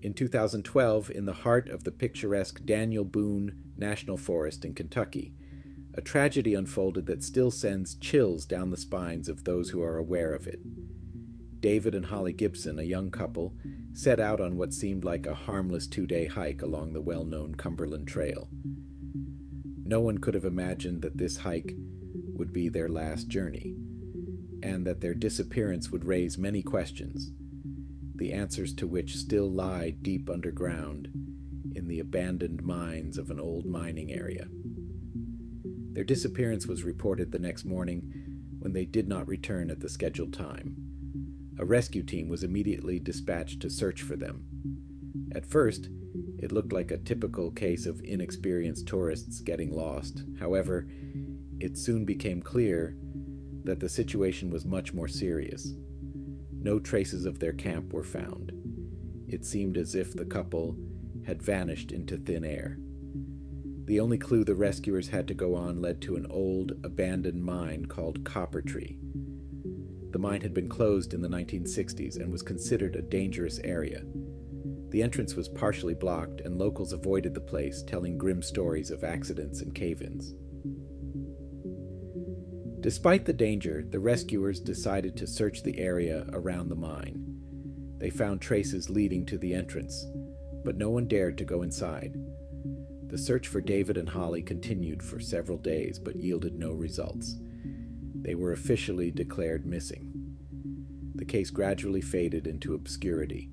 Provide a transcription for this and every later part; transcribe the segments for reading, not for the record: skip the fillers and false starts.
In 2012, in the heart of the picturesque Daniel Boone National Forest in Kentucky, a tragedy unfolded that still sends chills down the spines of those who are aware of it. David and Holly Gibson, a young couple, set out on what seemed like a harmless 2-day hike along the well-known Cumberland Trail. No one could have imagined that this hike would be their last journey, and that their disappearance would raise many questions, the answers to which still lie deep underground in the abandoned mines of an old mining area. Their disappearance was reported the next morning when they did not return at the scheduled time. A rescue team was immediately dispatched to search for them. At first, it looked like a typical case of inexperienced tourists getting lost. However, it soon became clear that the situation was much more serious. No traces of their camp were found. It seemed as if the couple had vanished into thin air. The only clue the rescuers had to go on led to an old, abandoned mine called Copper Tree. The mine had been closed in the 1960s and was considered a dangerous area. The entrance was partially blocked, and locals avoided the place, telling grim stories of accidents and cave-ins. Despite the danger, the rescuers decided to search the area around the mine. They found traces leading to the entrance, but no one dared to go inside. The search for David and Holly continued for several days, but yielded no results. They were officially declared missing. The case gradually faded into obscurity,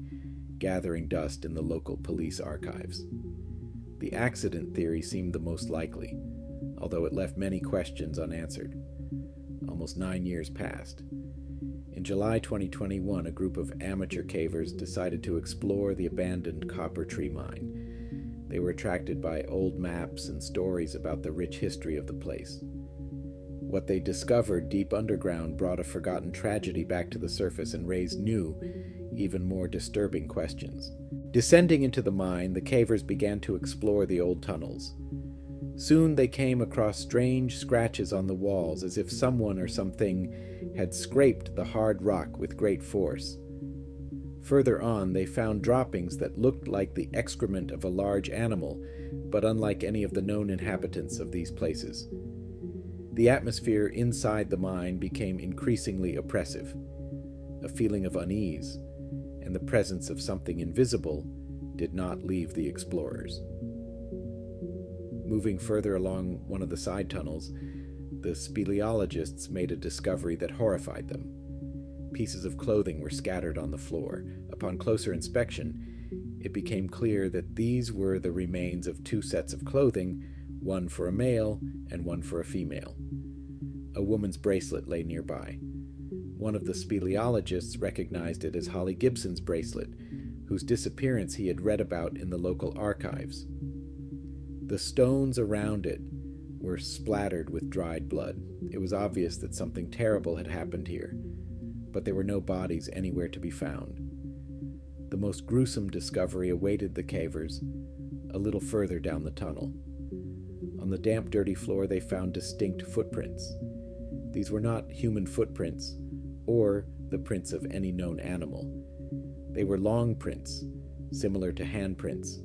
gathering dust in the local police archives. The accident theory seemed the most likely, although it left many questions unanswered. Almost 9 years passed. In July 2021, a group of amateur cavers decided to explore the abandoned Copper Tree mine. They were attracted by old maps and stories about the rich history of the place. What they discovered deep underground brought a forgotten tragedy back to the surface and raised new, even more disturbing questions. Descending into the mine, the cavers began to explore the old tunnels. Soon they came across strange scratches on the walls, as if someone or something had scraped the hard rock with great force. Further on, they found droppings that looked like the excrement of a large animal, but unlike any of the known inhabitants of these places. The atmosphere inside the mine became increasingly oppressive. A feeling of unease, and the presence of something invisible, did not leave the explorers. Moving further along one of the side tunnels, the speleologists made a discovery that horrified them. Pieces of clothing were scattered on the floor. Upon closer inspection, it became clear that these were the remains of 2 sets of clothing, one for a male and one for a female. A woman's bracelet lay nearby. One of the speleologists recognized it as Holly Gibson's bracelet, whose disappearance he had read about in the local archives. The stones around it were splattered with dried blood. It was obvious that something terrible had happened here, but there were no bodies anywhere to be found. The most gruesome discovery awaited the cavers a little further down the tunnel. On the damp, dirty floor, they found distinct footprints. These were not human footprints or the prints of any known animal. They were long prints, similar to handprints,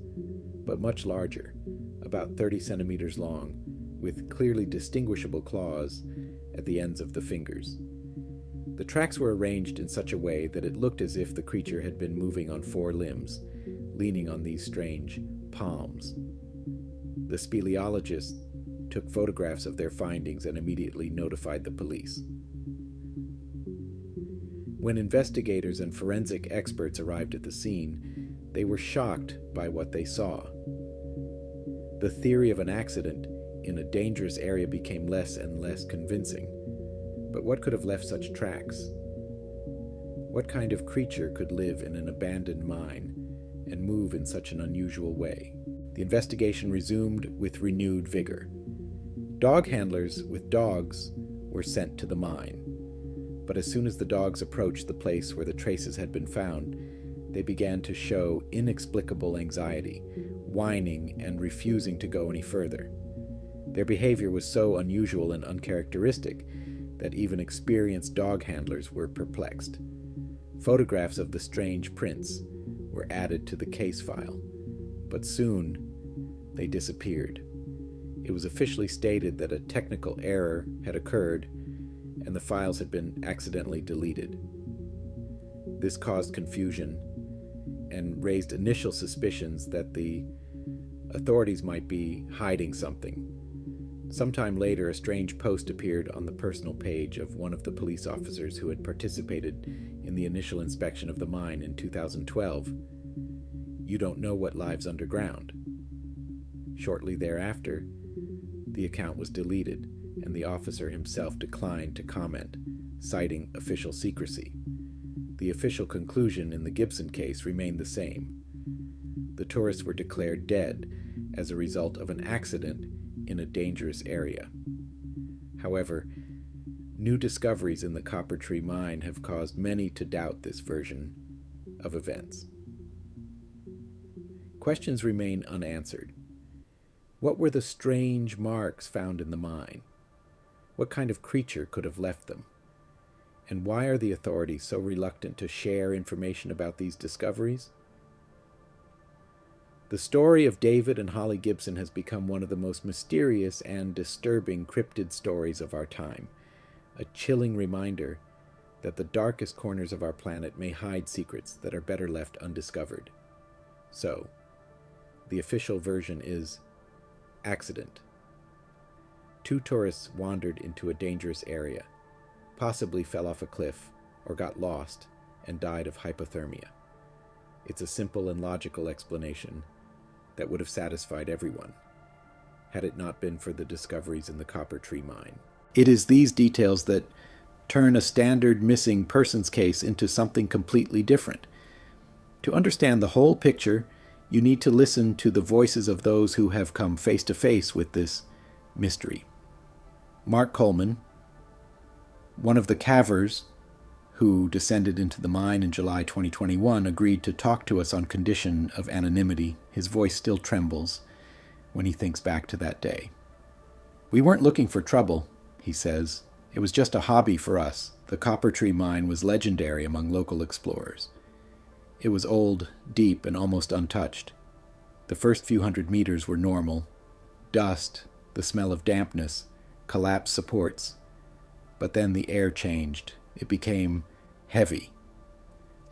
but much larger, about 30 centimeters long, with clearly distinguishable claws at the ends of the fingers. The tracks were arranged in such a way that it looked as if the creature had been moving on 4 limbs, leaning on these strange palms. The speleologists took photographs of their findings and immediately notified the police. When investigators and forensic experts arrived at the scene, they were shocked by what they saw. The theory of an accident in a dangerous area became less and less convincing. But what could have left such tracks? What kind of creature could live in an abandoned mine and move in such an unusual way? The investigation resumed with renewed vigor. Dog handlers with dogs were sent to the mine. But as soon as the dogs approached the place where the traces had been found, they began to show inexplicable anxiety, whining and refusing to go any further. Their behavior was so unusual and uncharacteristic that even experienced dog handlers were perplexed. Photographs of the strange prints were added to the case file, but soon they disappeared. It was officially stated that a technical error had occurred and the files had been accidentally deleted. This caused confusion and raised initial suspicions that the authorities might be hiding something. Sometime later, a strange post appeared on the personal page of one of the police officers who had participated in the initial inspection of the mine in 2012. "You don't know what lies underground." Shortly thereafter, the account was deleted, and the officer himself declined to comment, citing official secrecy. The official conclusion in the Gibson case remained the same. The tourists were declared dead as a result of an accident in a dangerous area. However, new discoveries in the Copper Tree Mine have caused many to doubt this version of events. Questions remain unanswered. What were the strange marks found in the mine? What kind of creature could have left them? And why are the authorities so reluctant to share information about these discoveries? The story of David and Holly Gibson has become one of the most mysterious and disturbing cryptid stories of our time, a chilling reminder that the darkest corners of our planet may hide secrets that are better left undiscovered. So, the official version is accident. 2 tourists wandered into a dangerous area, possibly fell off a cliff or got lost and died of hypothermia. It's a simple and logical explanation that would have satisfied everyone, had it not been for the discoveries in the Copper Tree Mine. It is these details that turn a standard missing persons case into something completely different. To understand the whole picture, you need to listen to the voices of those who have come face to face with this mystery. Mark Coleman, one of the cavers who descended into the mine in July 2021, agreed to talk to us on condition of anonymity. His voice still trembles when he thinks back to that day. "We weren't looking for trouble," he says. "It was just a hobby for us. The Copper Tree Mine was legendary among local explorers. It was old, deep, and almost untouched. The first few hundred meters were normal. Dust, the smell of dampness, collapsed supports. But then the air changed. It became heavy,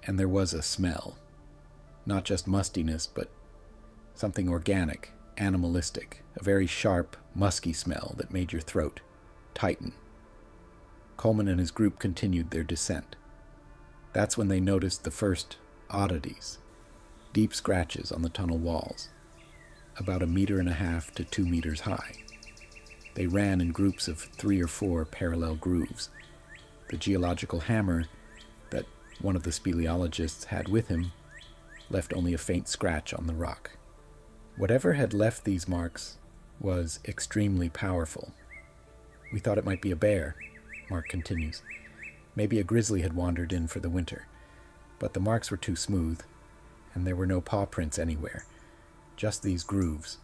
and there was a smell. Not just mustiness, but something organic, animalistic, a very sharp, musky smell that made your throat tighten." Coleman and his group continued their descent. That's when they noticed the first oddities, deep scratches on the tunnel walls, about 1.5 to 2 meters high. They ran in groups of 3 or 4 parallel grooves. The geological hammer that one of the speleologists had with him left only a faint scratch on the rock. Whatever had left these marks was extremely powerful. "We thought it might be a bear," Mark continues. "Maybe a grizzly had wandered in for the winter. But the marks were too smooth, and there were no paw prints anywhere, just these grooves.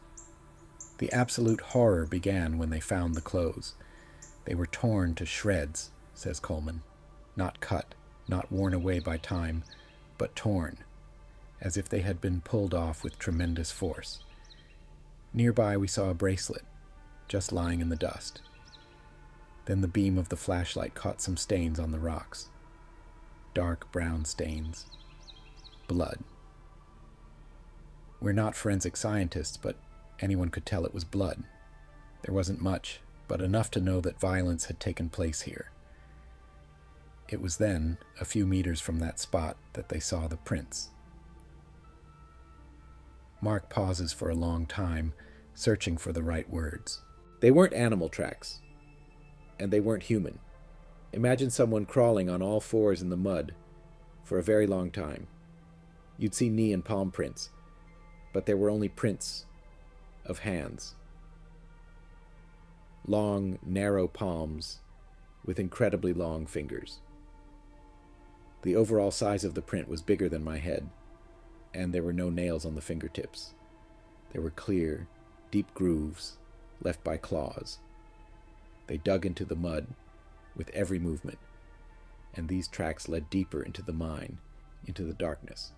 The absolute horror began when they found the clothes. They were torn to shreds," says Coleman. "Not cut, not worn away by time, but torn, as if they had been pulled off with tremendous force. Nearby we saw a bracelet, just lying in the dust. Then the beam of the flashlight caught some stains on the rocks. Dark brown stains. Blood. We're not forensic scientists, but anyone could tell it was blood. There wasn't much, but enough to know that violence had taken place here. It was then, a few meters from that spot, that they saw the prints." Mark pauses for a long time, searching for the right words. "They weren't animal tracks, and they weren't human. Imagine someone crawling on all fours in the mud for a very long time. You'd see knee and palm prints, but there were only prints of hands. Long, narrow palms with incredibly long fingers. The overall size of the print was bigger than my head, and there were no nails on the fingertips. There were clear, deep grooves left by claws. They dug into the mud with every movement, and these tracks led deeper into the mine, into the darkness.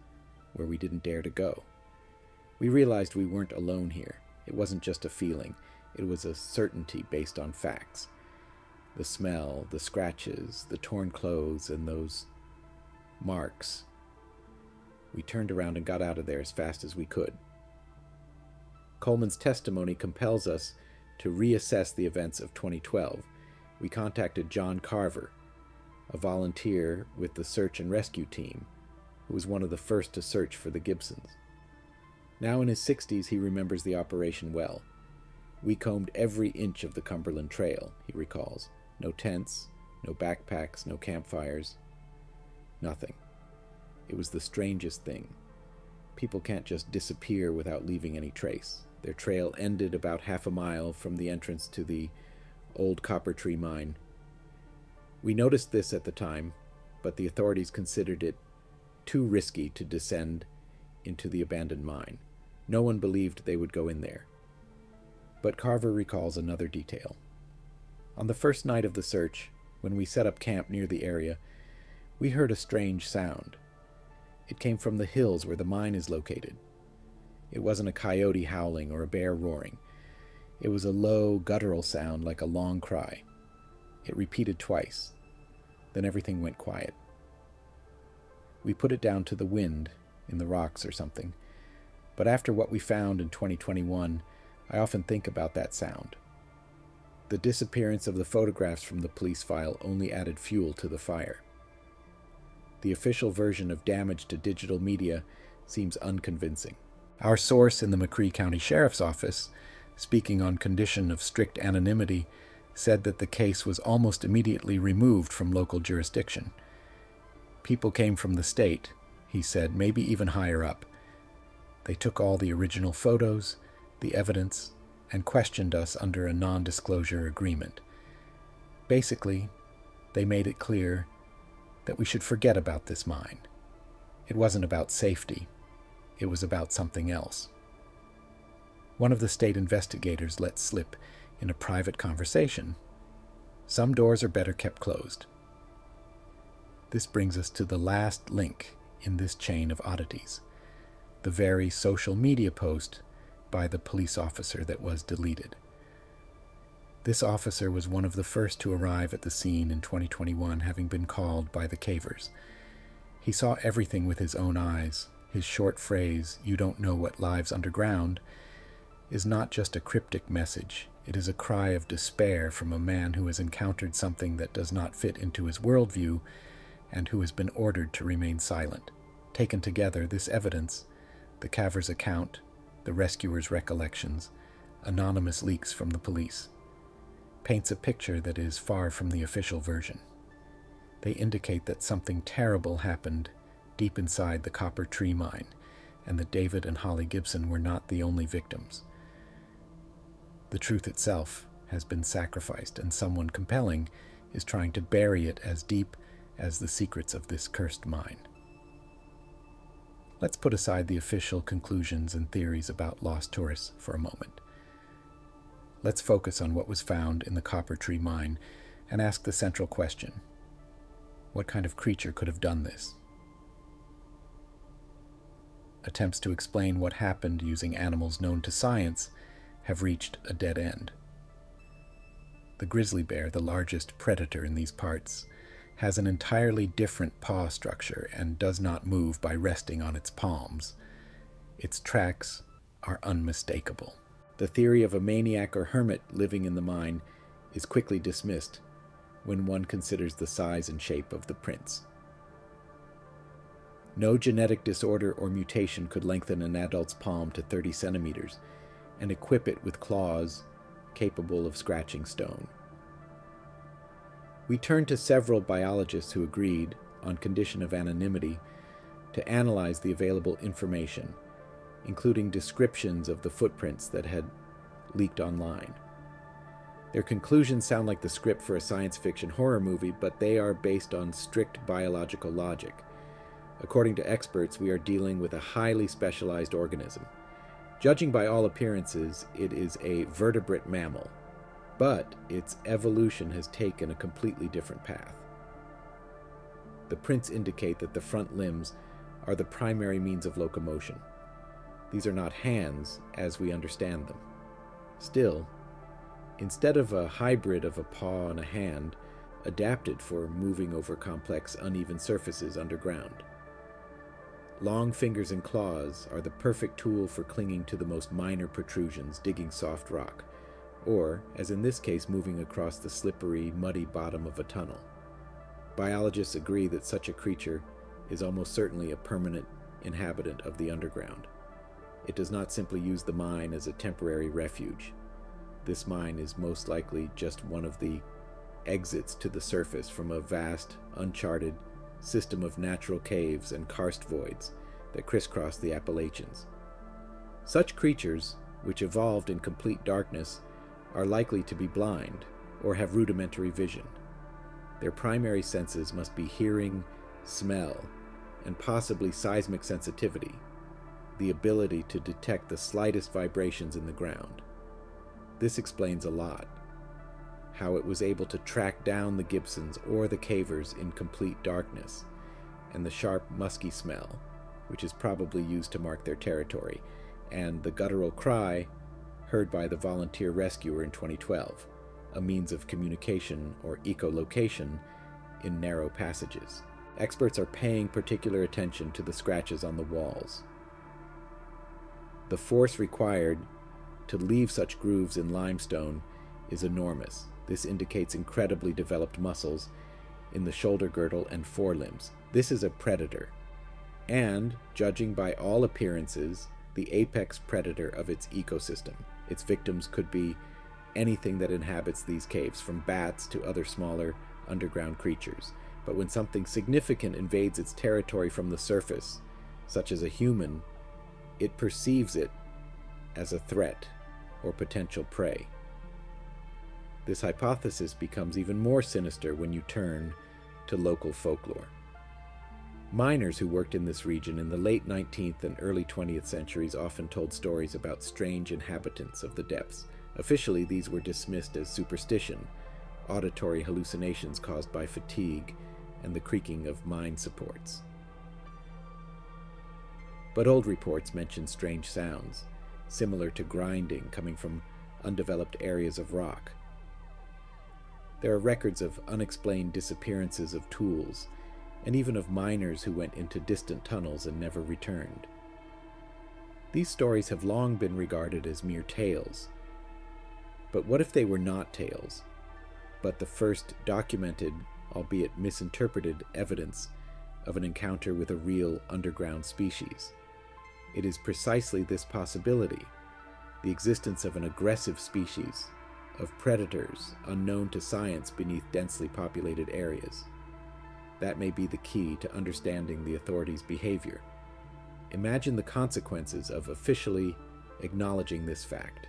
where we didn't dare to go. We realized we weren't alone here. It wasn't just a feeling. It was a certainty based on facts. The smell, the scratches, the torn clothes, and those marks. We turned around and got out of there as fast as we could. Coleman's testimony compels us to reassess the events of 2012. We contacted John Carver, a volunteer with the search and rescue team, who was one of the first to search for the Gibsons. Now in his 60s, he remembers the operation well. We combed every inch of the Cumberland Trail, he recalls. No tents, no backpacks, no campfires. Nothing. It was the strangest thing. People can't just disappear without leaving any trace. Their trail ended about half a mile from the entrance to the old copper tree mine. We noticed this at the time, but the authorities considered it too risky to descend into the abandoned mine. No one believed they would go in there. But Carver recalls another detail. On the first night of the search, when we set up camp near the area, we heard a strange sound. It came from the hills where the mine is located. It wasn't a coyote howling or a bear roaring. It was a low, guttural sound like a long cry. It repeated twice. Then everything went quiet. We put it down to the wind in the rocks or something. But after what we found in 2021, I often think about that sound. The disappearance of the photographs from the police file only added fuel to the fire. The official version of damage to digital media seems unconvincing. Our source in the McCree County Sheriff's Office, speaking on condition of strict anonymity, said that the case was almost immediately removed from local jurisdiction. People came from the state, he said, maybe even higher up. They took all the original photos, the evidence, and questioned us under a non-disclosure agreement. Basically, they made it clear that we should forget about this mine. It wasn't about safety. It was about something else. One of the state investigators let slip in a private conversation. Some doors are better kept closed. This brings us to the last link in this chain of oddities, the very social media post by the police officer that was deleted. This officer was one of the first to arrive at the scene in 2021, having been called by the cavers. He saw everything with his own eyes. His short phrase, "You don't know what lives underground," is not just a cryptic message. It is a cry of despair from a man who has encountered something that does not fit into his worldview and who has been ordered to remain silent. Taken together, this evidence, the caver's account, the rescuer's recollections, anonymous leaks from the police, paints a picture that is far from the official version. They indicate that something terrible happened deep inside the copper tree mine, and that David and Holly Gibson were not the only victims. The truth itself has been sacrificed, and someone compelling is trying to bury it as deep as the secrets of this cursed mine. Let's put aside the official conclusions and theories about lost tourists for a moment. Let's focus on what was found in the copper tree mine and ask the central question: what kind of creature could have done this? Attempts to explain what happened using animals known to science have reached a dead end. The grizzly bear, the largest predator in these parts, has an entirely different paw structure and does not move by resting on its palms. Its tracks are unmistakable. The theory of a maniac or hermit living in the mine is quickly dismissed when one considers the size and shape of the prints. No genetic disorder or mutation could lengthen an adult's palm to 30 centimeters and equip it with claws capable of scratching stone. We turned to several biologists who agreed, on condition of anonymity, to analyze the available information, including descriptions of the footprints that had leaked online. Their conclusions sound like the script for a science fiction horror movie, but they are based on strict biological logic. According to experts, we are dealing with a highly specialized organism. Judging by all appearances, it is a vertebrate mammal, but its evolution has taken a completely different path. The prints indicate that the front limbs are the primary means of locomotion. These are not hands as we understand them. Still, instead of a hybrid of a paw and a hand, adapted for moving over complex, uneven surfaces underground. Long fingers and claws are the perfect tool for clinging to the most minor protrusions, digging soft rock, or, as in this case, moving across the slippery, muddy bottom of a tunnel. Biologists agree that such a creature is almost certainly a permanent inhabitant of the underground. It does not simply use the mine as a temporary refuge. This mine is most likely just one of the exits to the surface from a vast, uncharted system of natural caves and karst voids that crisscross the Appalachians. Such creatures, which evolved in complete darkness, are likely to be blind or have rudimentary vision. Their primary senses must be hearing, smell, and possibly seismic sensitivity, the ability to detect the slightest vibrations in the ground. This explains a lot. How it was able to track down the Gibsons or the cavers in complete darkness, and the sharp, musky smell, which is probably used to mark their territory, and the guttural cry heard by the volunteer rescuer in 2012, a means of communication or echolocation in narrow passages. Experts are paying particular attention to the scratches on the walls. The force required to leave such grooves in limestone is enormous. This indicates incredibly developed muscles in the shoulder girdle and forelimbs. This is a predator, and, judging by all appearances, the apex predator of its ecosystem. Its victims could be anything that inhabits these caves, from bats to other smaller underground creatures. But when something significant invades its territory from the surface, such as a human, it perceives it as a threat or potential prey. This hypothesis becomes even more sinister when you turn to local folklore. Miners who worked in this region in the late 19th and early 20th centuries often told stories about strange inhabitants of the depths. Officially, these were dismissed as superstition, auditory hallucinations caused by fatigue and the creaking of mine supports. But old reports mention strange sounds, similar to grinding coming from undeveloped areas of rock. There are records of unexplained disappearances of tools, and even of miners who went into distant tunnels and never returned. These stories have long been regarded as mere tales. But what if they were not tales, but the first documented, albeit misinterpreted, evidence of an encounter with a real underground species? It is precisely this possibility, the existence of an aggressive species, of predators unknown to science beneath densely populated areas. That may be the key to understanding the authorities' behavior. Imagine the consequences of officially acknowledging this fact.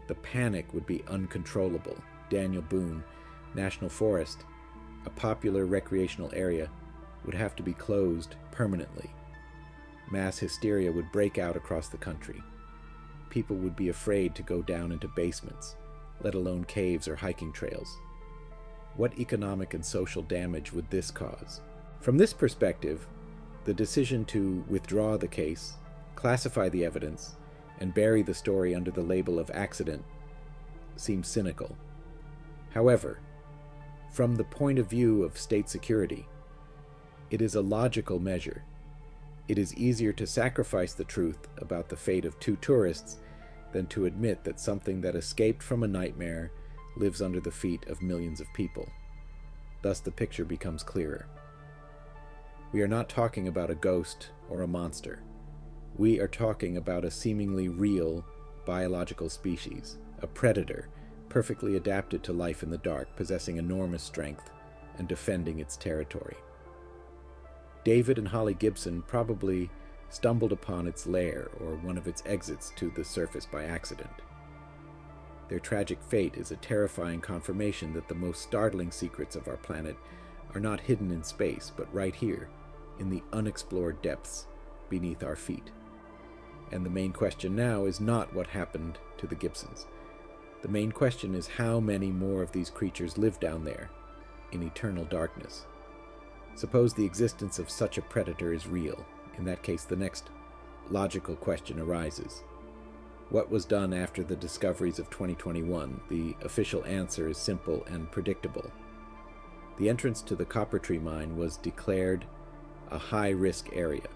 The panic would be uncontrollable. Daniel Boone National Forest, a popular recreational area, would have to be closed permanently. Mass hysteria would break out across the country. People would be afraid to go down into basements, let alone caves or hiking trails. What economic and social damage would this cause? From this perspective, the decision to withdraw the case, classify the evidence, and bury the story under the label of accident seems cynical. However, from the point of view of state security, it is a logical measure. It is easier to sacrifice the truth about the fate of 2 tourists than to admit that something that escaped from a nightmare lives under the feet of millions of people. Thus the picture becomes clearer. We are not talking about a ghost or a monster. We are talking about a seemingly real biological species, a predator, perfectly adapted to life in the dark, possessing enormous strength and defending its territory. David and Holly Gibson probably stumbled upon its lair or one of its exits to the surface by accident. Their tragic fate is a terrifying confirmation that the most startling secrets of our planet are not hidden in space, but right here, in the unexplored depths beneath our feet. And the main question now is not what happened to the Gibsons. The main question is how many more of these creatures live down there, in eternal darkness. Suppose the existence of such a predator is real, In that case, the next logical question arises. What was done after the discoveries of 2021? The official answer is simple and predictable. The entrance to the copper tree mine was declared a high-risk area.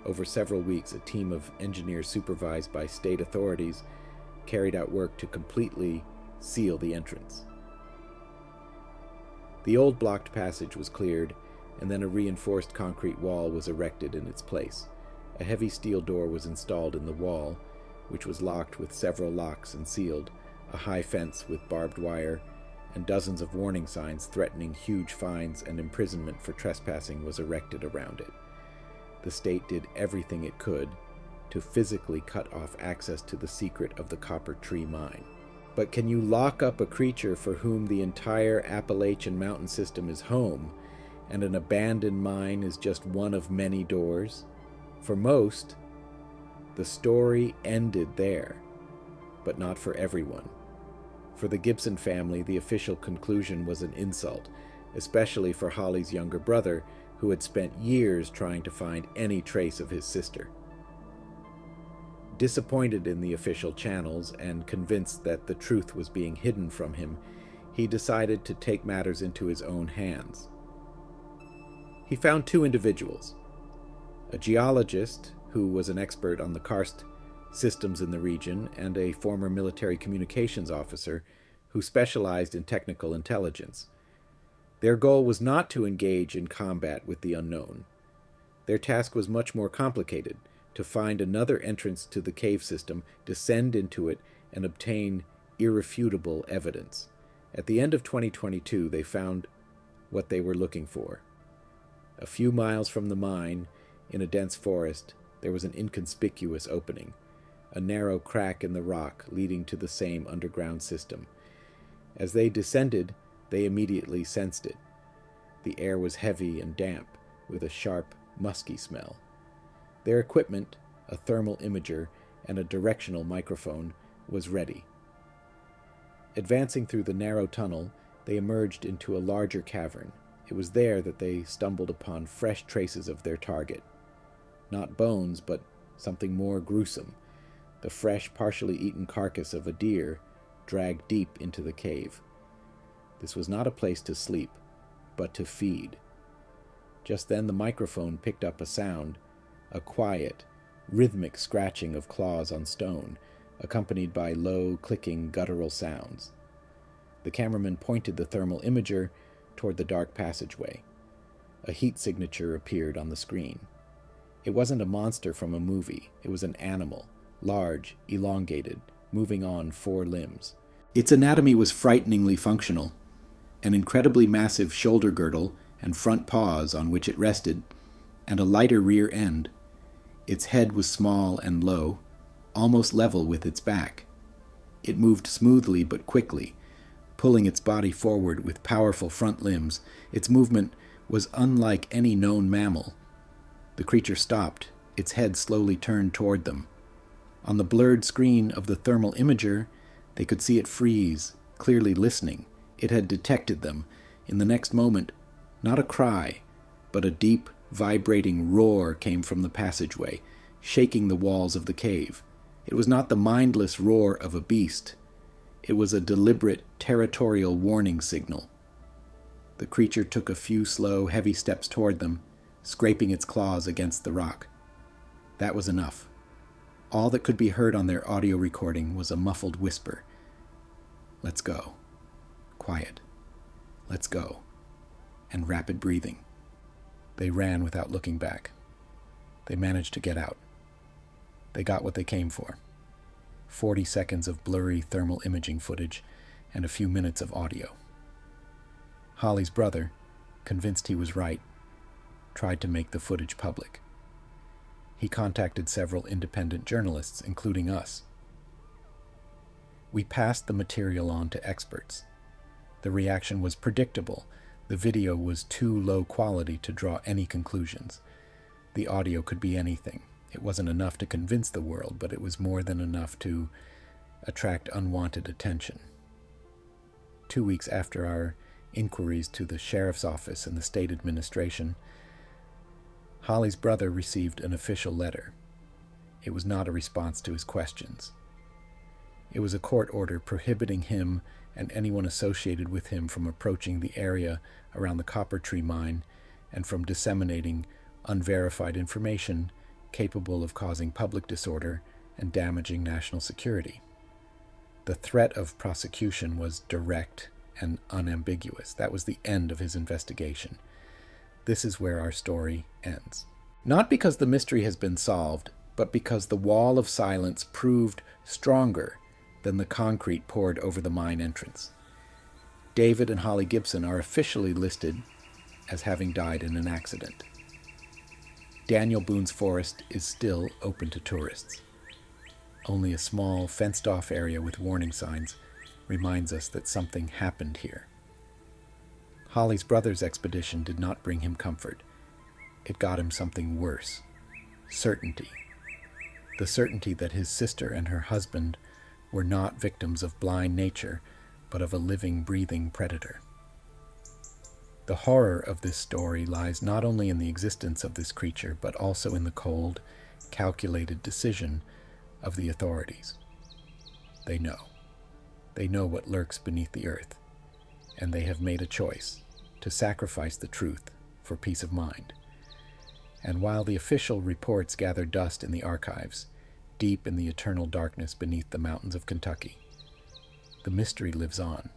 Over several weeks, a team of engineers supervised by state authorities carried out work to completely seal the entrance. The old blocked passage was cleared, and then a reinforced concrete wall was erected in its place. A heavy steel door was installed in the wall, which was locked with several locks and sealed. A high fence with barbed wire and dozens of warning signs threatening huge fines and imprisonment for trespassing was erected around it. The state did everything it could to physically cut off access to the secret of the copper tree mine. But can you lock up a creature for whom the entire Appalachian mountain system is home, and an abandoned mine is just one of many doors? For most, the story ended there, but not for everyone. For the Gibson family, the official conclusion was an insult, especially for Holly's younger brother, who had spent years trying to find any trace of his sister. Disappointed in the official channels and convinced that the truth was being hidden from him, he decided to take matters into his own hands. He found two individuals: a geologist who was an expert on the karst systems in the region, and a former military communications officer who specialized in technical intelligence. Their goal was not to engage in combat with the unknown. Their task was much more complicated: to find another entrance to the cave system, descend into it, and obtain irrefutable evidence. At the end of 2022, they found what they were looking for. A few miles from the mine, in a dense forest, there was an inconspicuous opening, a narrow crack in the rock leading to the same underground system. As they descended, they immediately sensed it. The air was heavy and damp, with a sharp, musky smell. Their equipment, a thermal imager and a directional microphone, was ready. Advancing through the narrow tunnel, they emerged into a larger cavern. It was there that they stumbled upon fresh traces of their target. Not bones, but something more gruesome: the fresh, partially eaten carcass of a deer dragged deep into the cave. This was not a place to sleep, but to feed. Just then the microphone picked up a sound, a quiet, rhythmic scratching of claws on stone, accompanied by low, clicking, guttural sounds. The cameraman pointed the thermal imager toward the dark passageway. A heat signature appeared on the screen. It wasn't a monster from a movie. It was an animal, large, elongated, moving on 4 limbs. Its anatomy was frighteningly functional: an incredibly massive shoulder girdle and front paws on which it rested, and a lighter rear end. Its head was small and low, almost level with its back. It moved smoothly but quickly, pulling its body forward with powerful front limbs. Its movement was unlike any known mammal. The creature stopped, its head slowly turned toward them. On the blurred screen of the thermal imager, they could see it freeze, clearly listening. It had detected them. In the next moment, not a cry, but a deep, vibrating roar came from the passageway, shaking the walls of the cave. It was not the mindless roar of a beast. It was a deliberate, territorial warning signal. The creature took a few slow, heavy steps toward them, scraping its claws against the rock. That was enough. All that could be heard on their audio recording was a muffled whisper. "Let's go." Quiet. "Let's go." And rapid breathing. They ran without looking back. They managed to get out. They got what they came for: 40 seconds of blurry thermal imaging footage and a few minutes of audio. Holly's brother, convinced he was right, tried to make the footage public. He contacted several independent journalists, including us. We passed the material on to experts. The reaction was predictable. The video was too low quality to draw any conclusions. The audio could be anything. It wasn't enough to convince the world, but it was more than enough to attract unwanted attention. 2 weeks after our inquiries to the sheriff's office and the state administration, Holly's brother received an official letter. It was not a response to his questions. It was a court order prohibiting him and anyone associated with him from approaching the area around the copper tree mine and from disseminating unverified information capable of causing public disorder and damaging national security. The threat of prosecution was direct and unambiguous. That was the end of his investigation. This is where our story ends. Not because the mystery has been solved, but because the wall of silence proved stronger than the concrete poured over the mine entrance. David and Holly Gibson are officially listed as having died in an accident. Daniel Boone's forest is still open to tourists. Only a small, fenced-off area with warning signs reminds us that something happened here. Holly's brother's expedition did not bring him comfort. It got him something worse: certainty. The certainty that his sister and her husband were not victims of blind nature, but of a living, breathing predator. The horror of this story lies not only in the existence of this creature, but also in the cold, calculated decision of the authorities. They know. They know what lurks beneath the earth, and they have made a choice to sacrifice the truth for peace of mind. And while the official reports gather dust in the archives, deep in the eternal darkness beneath the mountains of Kentucky, the mystery lives on.